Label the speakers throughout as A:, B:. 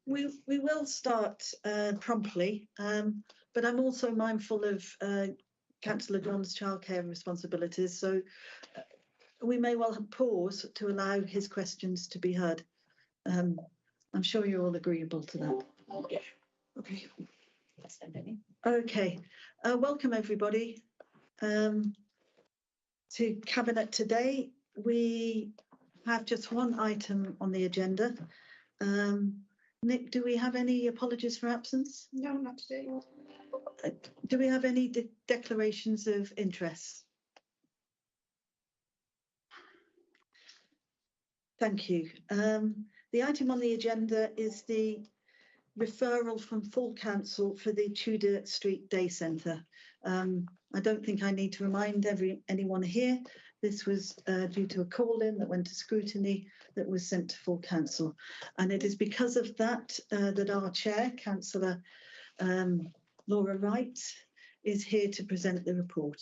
A: We will start promptly, but I'm also mindful of Councillor John's childcare responsibilities, so we may well pause to allow his questions to be heard. I'm sure you're all agreeable to that.
B: Yeah.
A: Okay. Okay. Welcome everybody to Cabinet today. We have just one item on the agenda. Nick, do we have any apologies for absence?
B: No, not today.
A: Do we have any declarations of interest? Thank you. The item on the agenda is the referral from full council for the Tudor Street Day Centre. I don't think I need to remind anyone here. This was due to a call-in that went to scrutiny that was sent to full council. And it is because of that that our chair, Councillor Laura Wright, is here to present the report.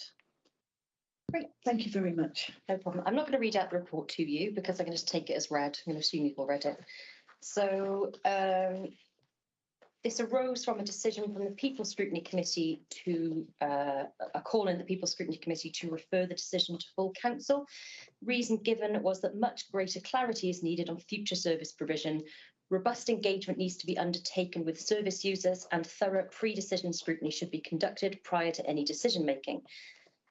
A: Great, thank you very much.
C: No problem. I'm not going to read out the report to you because I'm going to just take it as read. I'm going to assume you've all read it. So this arose from a decision from the People's Scrutiny Committee to a call in the People's Scrutiny Committee to refer the decision to full council. Reason given was that much greater clarity is needed on future service provision. Robust engagement needs to be undertaken with service users and thorough pre-decision scrutiny should be conducted prior to any decision making.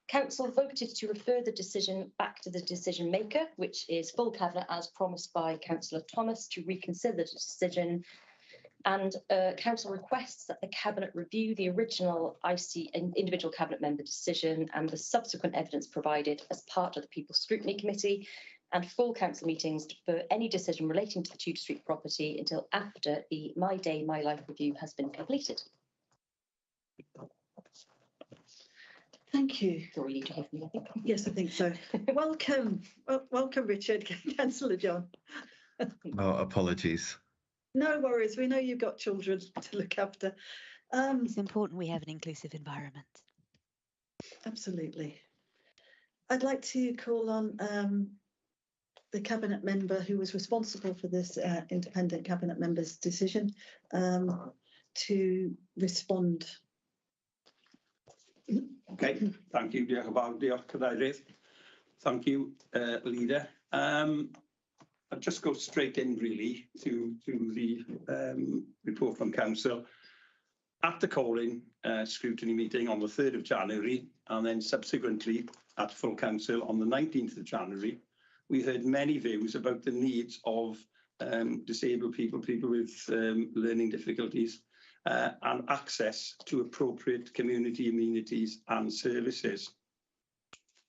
C: Council voted to refer the decision back to the decision maker, which is full cabinet as promised by Councillor Thomas, to reconsider the decision. And Council requests that the Cabinet review the original individual Cabinet member decision and the subsequent evidence provided as part of the People's Scrutiny Committee, and full Council meetings for any decision relating to the Tudor Street property until after the My Day, My Life review has been completed.
A: Thank you.
C: So we need to hear from you, I think.
A: Yes, I think so. Welcome. Welcome, Richard. Councillor John.
D: Oh, apologies.
A: No worries. We know you've got children to look after.
E: It's important we have an inclusive environment.
A: Absolutely. I'd like to call on the Cabinet member who was responsible for this independent Cabinet member's decision to respond.
B: Okay, thank you, Diolch Cadeirydd. Thank you, Leader. I'll just go straight in really to the report from Council. At the call-in scrutiny meeting on the 3rd of January and then subsequently at full council on the 19th of January, we heard many views about the needs of disabled people, people with learning difficulties and access to appropriate community amenities and services.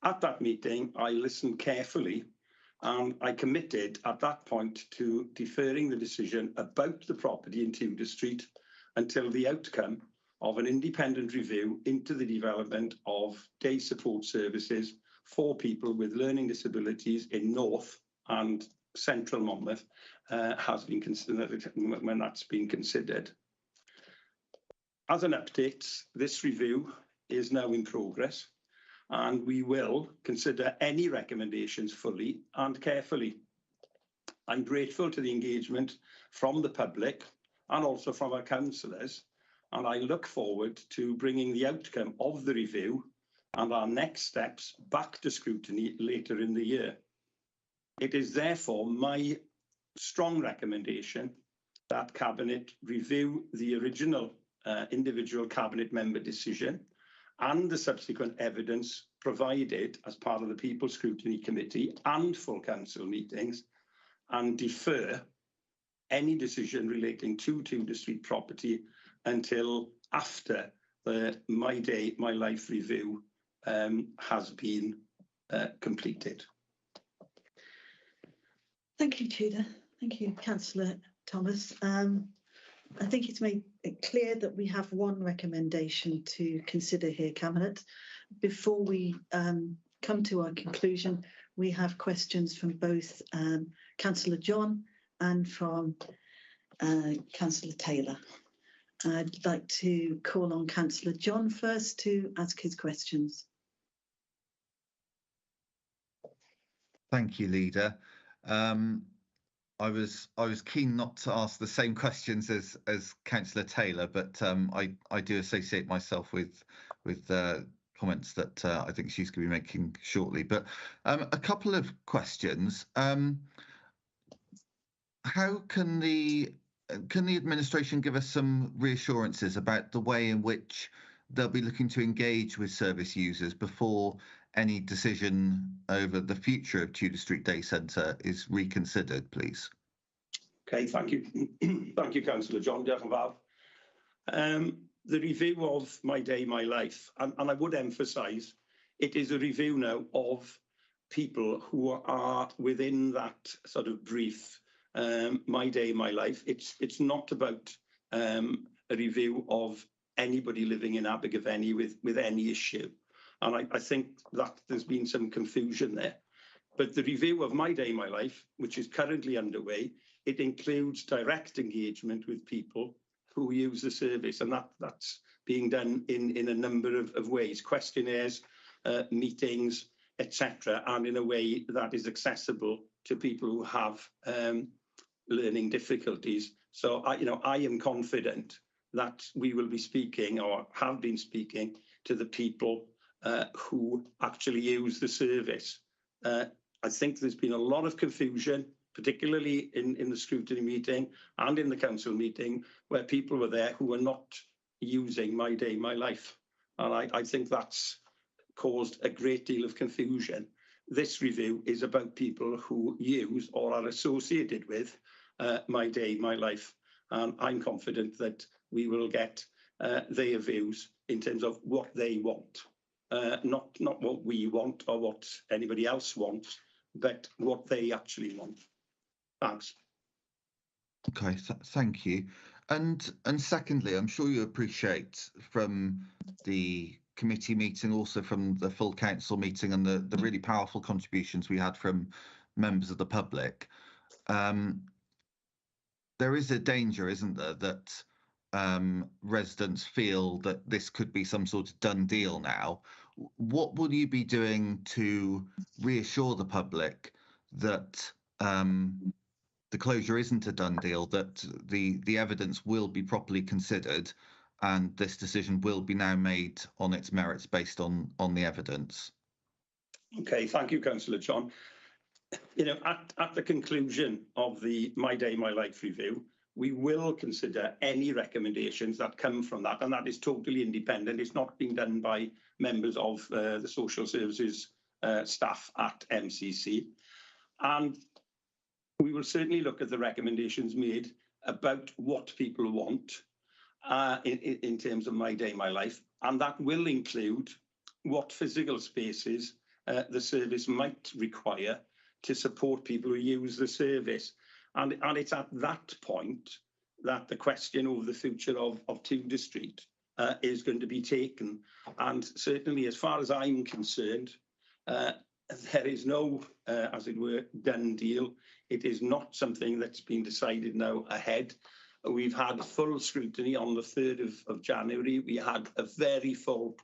B: At that meeting, I listened carefully and I committed at that point to deferring the decision about the property in Tudor Street until the outcome of an independent review into the development of day support services for people with learning disabilities in North and Central Monmouth has been considered when that's been considered. As an update, this review is now in progress and we will consider any recommendations fully and carefully. I'm grateful to the engagement from the public and also from our councillors, and I look forward to bringing the outcome of the review and our next steps back to scrutiny later in the year. It is therefore my strong recommendation that Cabinet review the original individual Cabinet member decision and the subsequent evidence provided as part of the People's Scrutiny Committee and full council meetings and defer any decision relating to Tudor Street property until after the My Day, My Life review has been completed.
A: Thank you, Tudor. Thank you, Councillor Thomas. I think it's made it clear that we have one recommendation to consider here, Cabinet. Before we come to our conclusion, we have questions from both Councillor John and from Councillor Taylor. I'd like to call on Councillor John first to ask his questions.
D: Thank you, Leader. I was keen not to ask the same questions as Councillor Taylor, but I do associate myself with comments that I think she's going to be making shortly. But a couple of questions. How can the administration give us some reassurances about the way in which they'll be looking to engage with service users before any decision over the future of Tudor Street Day Centre is reconsidered, please?
B: Okay, thank you. Thank you, Councillor John. Diolch yn fawr. The review of My Day, My Life, and I would emphasise, it is a review now of people who are within that sort of brief, My Day, My Life. It's not about a review of anybody living in Abergavenny with any issue. And I think that there's been some confusion there. But the review of My Day, My Life, which is currently underway, it includes direct engagement with people who use the service, and that's being done in a number of ways, questionnaires, meetings, etc., and in a way that is accessible to people who have learning difficulties. So I am confident that we will be speaking, or have been speaking, to the people who actually use the service. I think there's been a lot of confusion, particularly in the scrutiny meeting and in the council meeting, where people were there who were not using My Day, My Life. And I think that's caused a great deal of confusion. This review is about people who use or are associated with My Day, My Life. And I'm confident that we will get their views in terms of what they want. Not what we want or what anybody else wants, but what they actually want. Thanks.
D: Okay, thank you. And secondly, I'm sure you appreciate from the committee meeting, also from the full council meeting, and the really powerful contributions we had from members of the public. There is a danger, isn't there, that residents feel that this could be some sort of done deal now. What will you be doing to reassure the public that the closure isn't a done deal, that the evidence will be properly considered and this decision will be now made on its merits based on the evidence?
B: Okay, thank you, Councillor John. At the conclusion of the My Day, My Life review, we will consider any recommendations that come from that, and that is totally independent. It's not being done by members of the social services staff at MCC. And we will certainly look at the recommendations made about what people want in terms of My Day, My Life, and that will include what physical spaces the service might require to support people who use the service. And it's at that point that the question over the future of Tudor Street is going to be taken. And certainly, as far as I'm concerned, there is no, as it were, done deal. It is not something that's been decided now ahead. We've had full scrutiny on the 3rd of January. We had a very full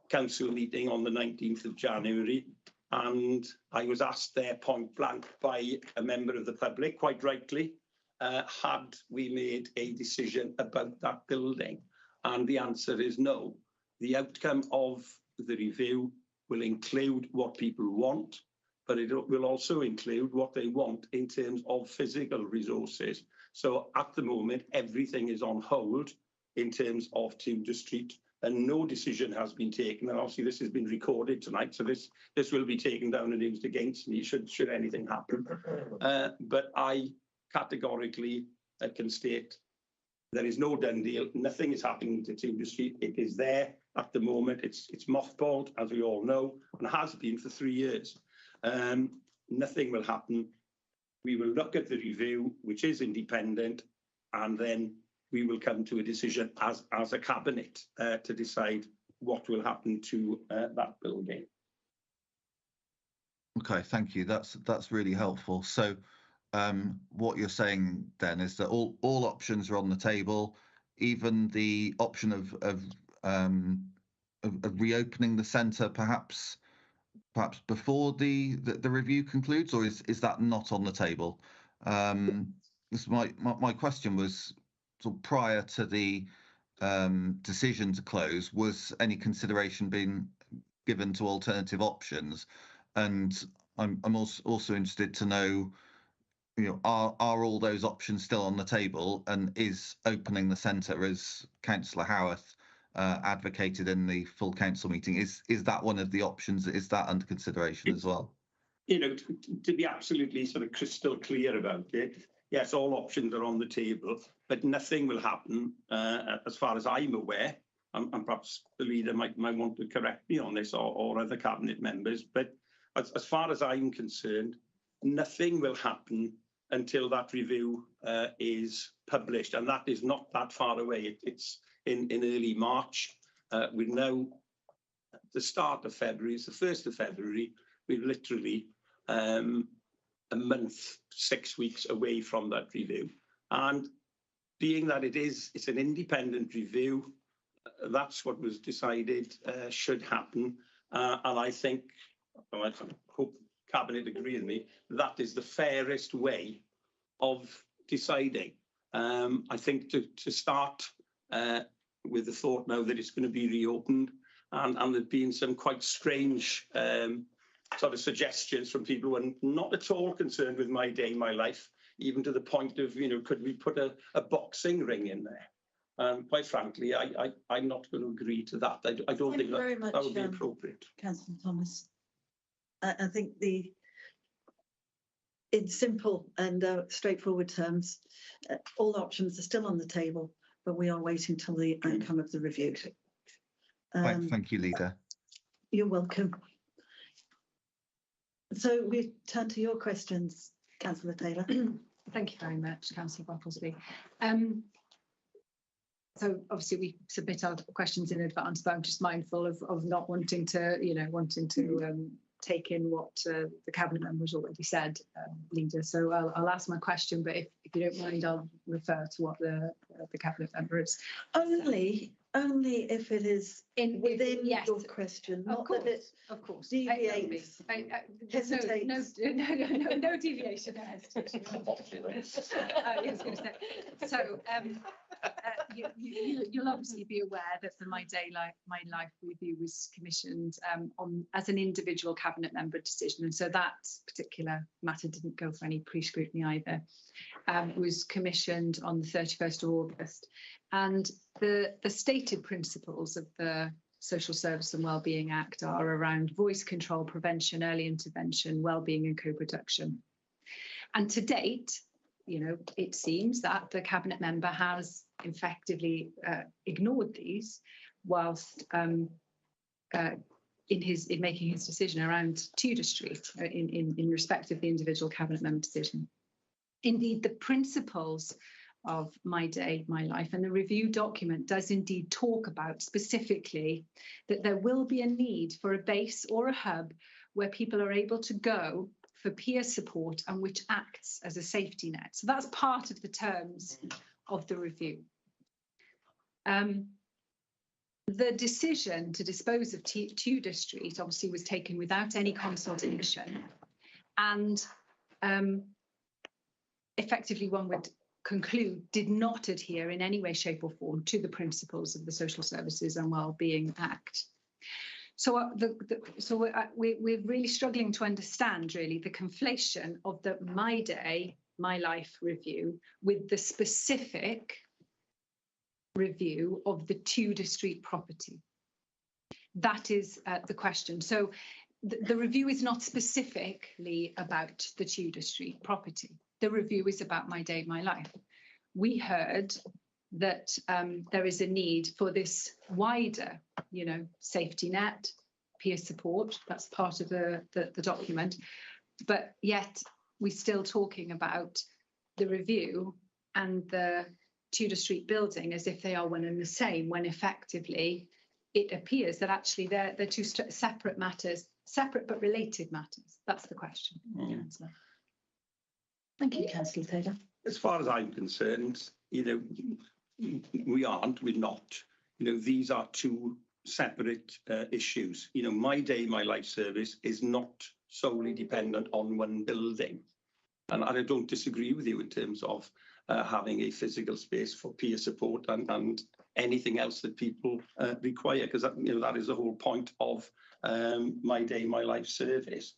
B: council meeting on the 19th of January. And I was asked there point blank by a member of the public, quite rightly, had we made a decision about that building? And the answer is no. The outcome of the review will include what people want, but it will also include what they want in terms of physical resources. So at the moment, everything is on hold in terms of Tudor Street, and no decision has been taken. And obviously this has been recorded tonight, so this will be taken down and used against me should anything happen. But I categorically can state there is no done deal. Nothing is happening to Tudor Street. It is there at the moment. It's mothballed, as we all know, and has been for 3 years. Nothing will happen. We will look at the review, which is independent, and then we will come to a decision as a cabinet to decide what will happen to that building.
D: Okay, thank you. That's really helpful. So what you're saying then is that all options are on the table, even the option of reopening the centre perhaps perhaps before the review concludes, or is that not on the table? This is my question was, sort of prior to the decision to close, was any consideration being given to alternative options? And I'm also interested to know, are all those options still on the table, and is opening the centre, as Councillor Howarth advocated in the full council meeting, is that one of the options? Is that under consideration as well?
B: To be absolutely sort of crystal clear about it, yes, all options are on the table, but nothing will happen as far as I'm aware. And perhaps the leader might want to correct me on this, or other cabinet members, but as far as I'm concerned, nothing will happen until that review is published, and that is not that far away. It's in early March. We're now at the start of February. It's the 1st of February. We're literally a month, 6 weeks away from that review. And being that it's an independent review, that's what was decided should happen. And I think, I hope Cabinet agree with me, that is the fairest way of deciding. I think to start with the thought now that it's going to be reopened, and there's been some quite strange sort of suggestions from people who are not at all concerned with My Day, My Life, even to the point of, could we put a boxing ring in there? Quite frankly, I'm not going to agree to that. I don't think that would be appropriate.
A: Councillor Thomas. I think in simple and straightforward terms, all options are still on the table, but we are waiting till the outcome of the review.
D: Thank you, Leader.
A: You're welcome. So we turn to your questions, Councillor Taylor.
F: Thank you very much, Councillor Brocklesby. So obviously we submit our questions in advance, but I'm just mindful of not wanting to, take in what the Cabinet members already said, Leader. So I'll ask my question, but if you don't mind, I'll refer to what the Cabinet members.
A: Only if it is within
F: yes,
A: your question,
F: of
A: not
F: course,
A: that it
F: of course
A: deviates.
F: Hesitates. No deviation. No hesitation. So you'll obviously be aware that the My Day, My Life review was commissioned as an individual Cabinet member decision, and so that particular matter didn't go for any pre-scrutiny either. It was commissioned on the 31st of August, and the stated principles of the Social Service and Wellbeing Act are around voice control, prevention, early intervention, wellbeing and co-production. And to date, it seems that the Cabinet member has effectively ignored these whilst in making his decision around Tudor Street in respect of the individual Cabinet member decision. Indeed, the principles of My Day, My Life and the review document does indeed talk about specifically that there will be a need for a base or a hub where people are able to go for peer support and which acts as a safety net. So that's part of the terms of the review. The decision to dispose of Tudor Street obviously was taken without any consultation, and effectively one would conclude did not adhere in any way, shape or form to the principles of the Social Services and Wellbeing Act. So we're really struggling to understand really the conflation of the My Day, My Life review with the specific review of the Tudor Street property. That is the question. So the review is not specifically about the Tudor Street property. The review is about My Day, My Life. We heard that there is a need for this wider, safety net, peer support. That's part of the document. But yet we're still talking about the review and the Tudor Street building as if they are one and the same, when effectively it appears that actually they're two separate matters, separate but related matters. That's the question.
A: Thank you, Councillor Taylor.
B: As far as I'm concerned, we're not. These are two separate issues. You know, My Day, My Life service is not solely dependent on one building. And I don't disagree with you in terms of having a physical space for peer support and anything else that people require, because that is the whole point of My Day, My Life service.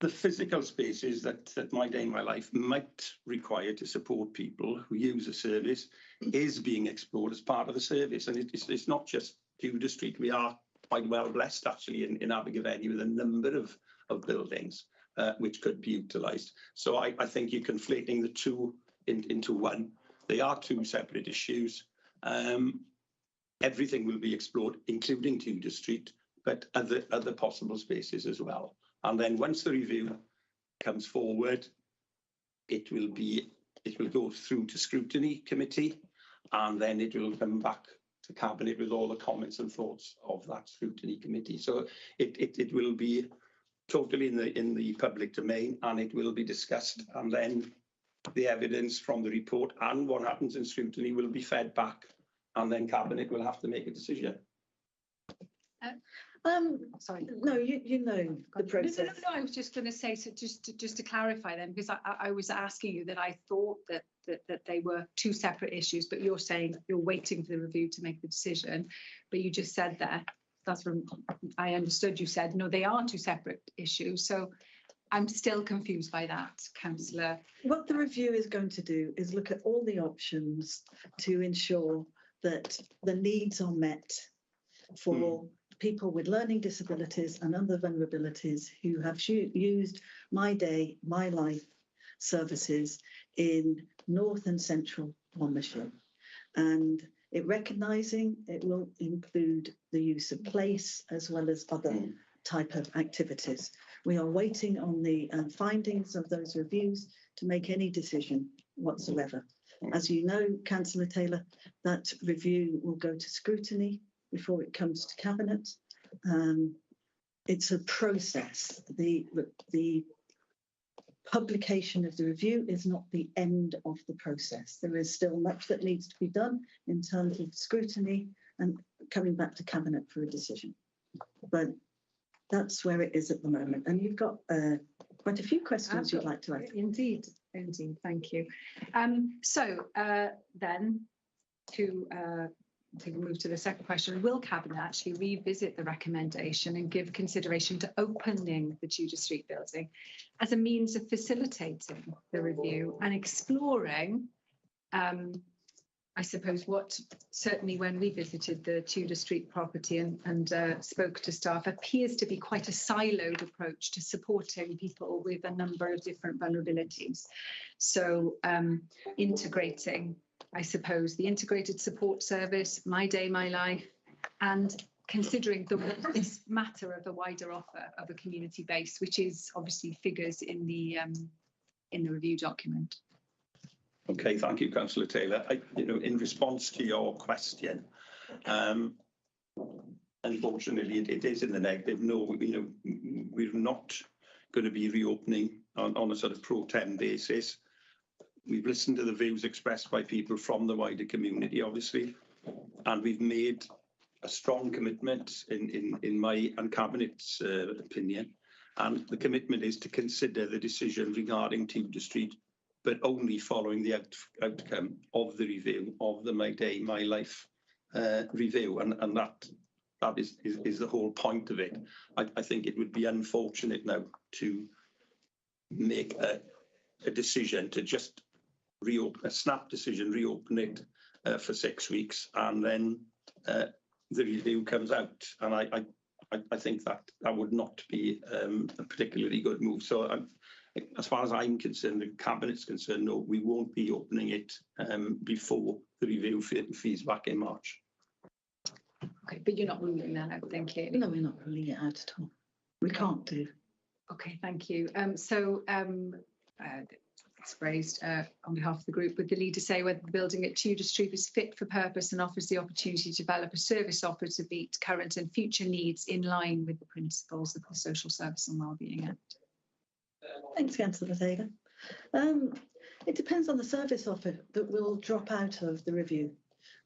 B: The physical spaces that My Day, My Life might require to support people who use the service is being explored as part of the service. And it's not just Tudor Street. We are quite well blessed, actually, in Abergavenny with a number of buildings which could be utilised. So I think you're conflating the two into one. They are two separate issues. Everything will be explored, including Tudor Street, but other possible spaces as well. And then once the review comes forward, it will go through to scrutiny committee, and then it will come back to cabinet with all the comments and thoughts of that scrutiny committee. So it will be totally in the public domain, and it will be discussed, and then the evidence from the report and what happens in scrutiny will be fed back, and then cabinet will have to make a decision.
F: Sorry.
A: No, you know the process.
F: No, I was just going to say, so just to clarify then, because I was asking you that I thought that they were two separate issues, but you're saying you're waiting for the review to make the decision. But you just said that's from, I understood you said, no, they are two separate issues. So I'm still confused by that, Councillor.
A: What the review is going to do is look at all the options to ensure that the needs are met for people with learning disabilities and other vulnerabilities who have used My Day, My Life services in North and Central Monmouthshire. And it recognising it will include the use of place as well as other type of activities. We are waiting on the findings of those reviews to make any decision whatsoever. As you know, Councillor Taylor, that review will go to scrutiny before it comes to cabinet. It's a process. The publication of the review is not the end of the process. There is still much that needs to be done in terms of scrutiny and coming back to cabinet for a decision. But that's where it is at the moment. And you've got quite a few questions you'd like to ask.
F: Indeed, thank you. So then to move to the second question, will Cabinet actually revisit the recommendation and give consideration to opening the Tudor Street building as a means of facilitating the review and exploring, I suppose, what certainly when we visited the Tudor Street property and spoke to staff, appears to be quite a siloed approach to supporting people with a number of different vulnerabilities. So integrating, I suppose, the integrated support service, My Day, My Life, and considering this matter of a wider offer of a community base, which is obviously figures in the review document.
B: Okay, thank you, Councillor Taylor. In response to your question, unfortunately, it is in the negative. No, we're not going to be reopening on a sort of pro tem basis. We've listened to the views expressed by people from the wider community, obviously, and we've made a strong commitment in my and Cabinet's opinion. And the commitment is to consider the decision regarding Tudor Street, but only following the outcome of the review of the My Day, My Life review. And that is the whole point of it. I think it would be unfortunate now to make a decision to just reopen, a snap decision, reopen it for 6 weeks, and then the review comes out. And I think that would not be a particularly good move. So as far as I'm concerned, the Cabinet's concerned, no, we won't be opening it before the review fees back in March.
F: Okay, but you're not ruling that out, thank you.
A: No, we're not ruling it out at all. We can't do.
F: Okay, thank you. It's raised on behalf of the group. Would the leader say whether the building at Tudor Street is fit for purpose and offers the opportunity to develop a service offer to meet current and future needs in line with the principles of the Social Service and Wellbeing Act?
A: Thanks, Councillor Taylor. It depends on the service offer that will drop out of the review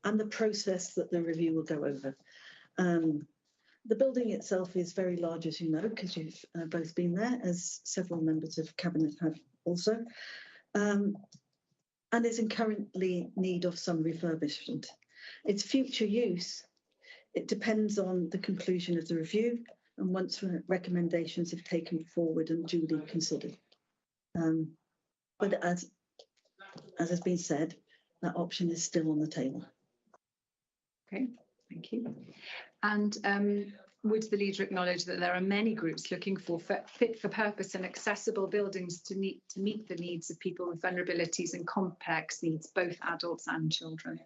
A: and the process that the review will go over. The building itself is very large, as you know, because you've both been there, as several members of Cabinet have also, and is in currently need of some refurbishment. Its future use, it depends on the conclusion of the review and once recommendations have taken forward and duly considered. But as has been said, that option is still on the table.
F: Okay, thank you. And would the leader acknowledge that there are many groups looking for fit for purpose and accessible buildings to meet the needs of people with vulnerabilities and complex needs, both adults and children?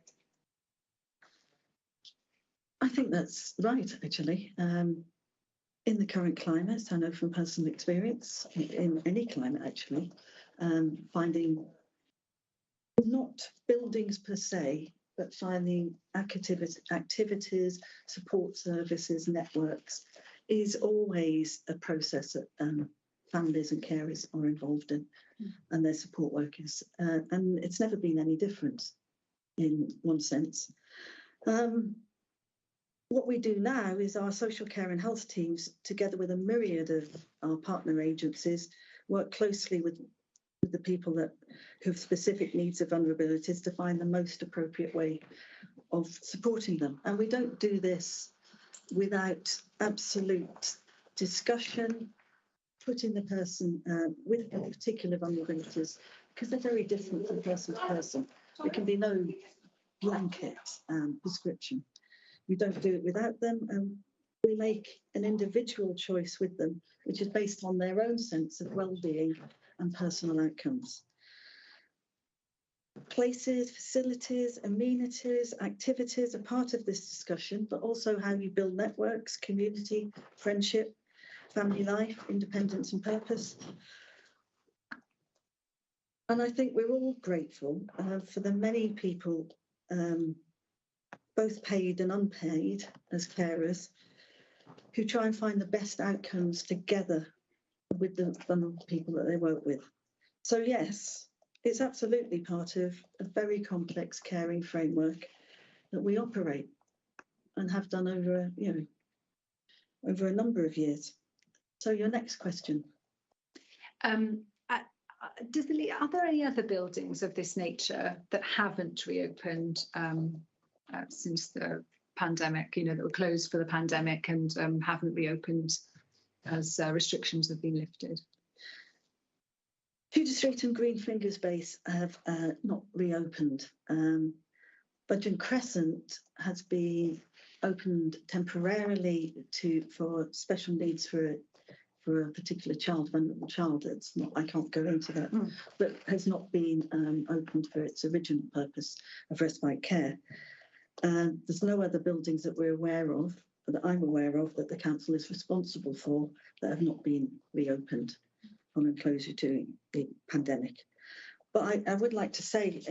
A: I think that's right, actually. In the current climate, I know from personal experience, in any climate actually, finding not buildings per se, but finding activities, support services, networks is always a process that families and carers are involved in, and their support workers. And it's never been any different in one sense. What we do now is our social care and health teams, together with a myriad of our partner agencies, work closely with the people that have specific needs or vulnerabilities to find the most appropriate way of supporting them. And we don't do this without absolute discussion, putting the person with particular vulnerabilities, because they're very different from person to person. There can be no blanket prescription. We don't do it without them, and we make an individual choice with them, which is based on their own sense of well-being and personal outcomes. Places, facilities, amenities, activities are part of this discussion, but also how you build networks, community, friendship, family life, independence and purpose. And I think we're all grateful for the many people, both paid and unpaid as carers, who try and find the best outcomes together with the vulnerable people that they work with. So yes, it's absolutely part of a very complex caring framework that we operate and have done over, over a number of years. So your next question.
F: Are there any other buildings of this nature that haven't reopened since the pandemic, that were closed for the pandemic and haven't reopened as restrictions have been lifted?
A: Tudor Street and Greenfingers Base have not reopened. Budgeon Crescent has been opened temporarily for special needs for a particular child, vulnerable child. It's not, I can't go into that, but has not been opened for its original purpose of respite care. There's no other buildings that we're aware of, that I'm aware of, that the council is responsible for that have not been reopened on a closure during the pandemic. But I would like to say,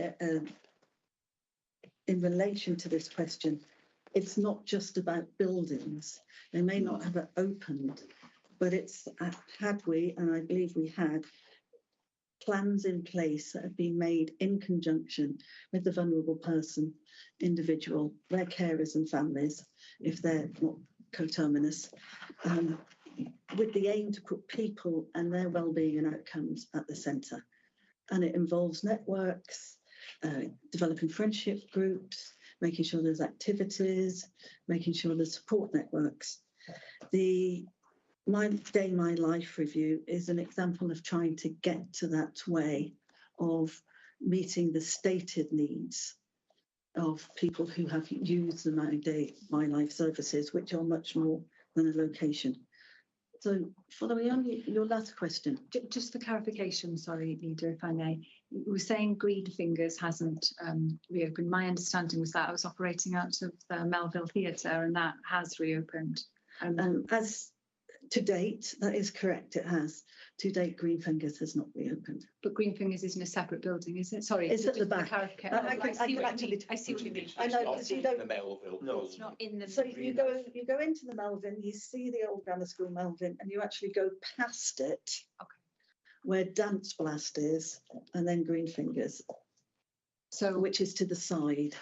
A: in relation to this question, it's not just about buildings. They may not have opened, but it's had we, and I believe we had, plans in place that have been made in conjunction with the vulnerable person, individual, their carers and families, if they're not coterminous, with the aim to put people and their well-being and outcomes at the centre. And it involves networks, developing friendship groups, making sure there's activities, making sure there's support networks. The My Day, My Life review is an example of trying to get to that way of meeting the stated needs of people who have used the My Day, My Life services, which are much more than a location. So following on your last question.
F: Just for clarification, sorry, Leader, if I may. You were saying Greenfingers hasn't reopened. My understanding was that I was operating out of the Melville Theatre and that has reopened.
A: As to date, that is correct, it has. To date, Greenfingers has not reopened.
F: But Greenfingers isn't a separate building, is it? Sorry.
A: It's at the back.
F: I see what you mean.
A: I know, because you don't.
B: No,
F: It's not in the.
A: So you go into the Melvin, you see the old grammar school Melvin, and you actually go past it, where Dance Blast is, and then Greenfingers,
F: So
A: which is to the side.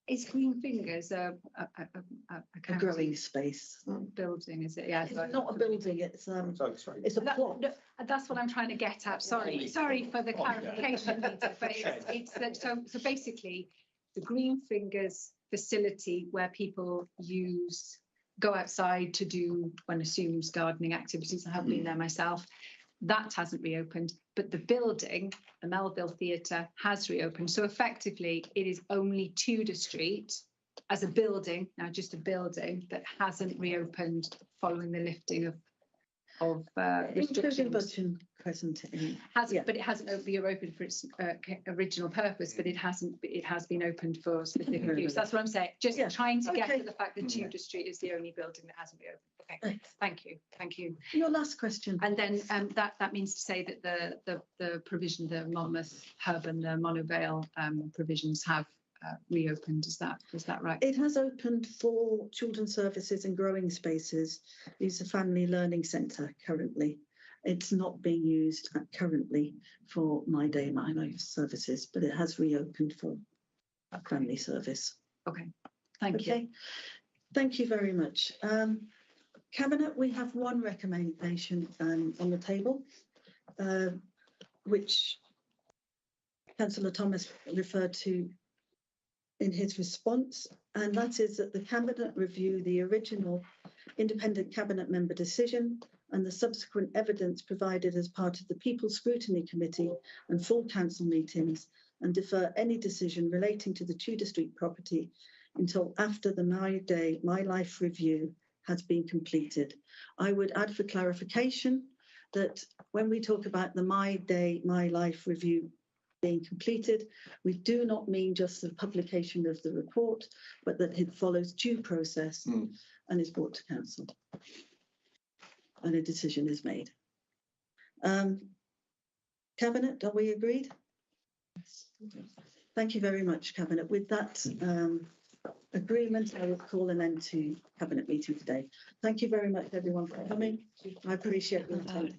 F: Is Green Fingers a
A: A growing space.
F: building? Is it? Yeah.
A: It's not a building, it's
B: Sorry.
A: it's a plot.
F: That's what I'm trying to get at. Sorry for the clarification, Peter, but it's that. So basically, the Green Fingers facility where people go outside to do, one assumes, gardening activities. I haven't been there myself. That hasn't reopened, but the building, the Melville Theatre, has reopened. So effectively, it is only Tudor Street as a building, now just a building, that hasn't reopened following the lifting of
A: Including
F: restrictions.
A: Budgeon Crescent.
F: Hasn't, but it hasn't been opened for its original purpose, but it has been opened for specific use. That's what I'm saying. Just
A: Yeah.
F: trying to get
A: Okay.
F: to the fact that Tudor Street is the only building that hasn't reopened. Okay, thank you.
A: Your last question.
F: And then that means to say that the provision, the Monmouth Hub and the Monovale provisions have reopened. Is that right?
A: It has opened for children's services and growing spaces. It's a family learning centre currently. It's not being used currently for My Day, My Life services, but it has reopened for a family service.
F: Okay, thank you.
A: Thank you very much. Cabinet, we have one recommendation on the table, which Councillor Thomas referred to in his response, and that is that the Cabinet review the original independent Cabinet member decision and the subsequent evidence provided as part of the People's Scrutiny Committee and full council meetings, and defer any decision relating to the Tudor Street property until after the My Day, My Life review has been completed. I would add for clarification that when we talk about the My Day, My Life review being completed, we do not mean just the publication of the report, but that it follows due process and is brought to council and a decision is made. Cabinet, are we agreed? Thank you very much, Cabinet. With that agreement, I will call an end to Cabinet meeting today. Thank you very much, everyone, for coming. I appreciate your attendance.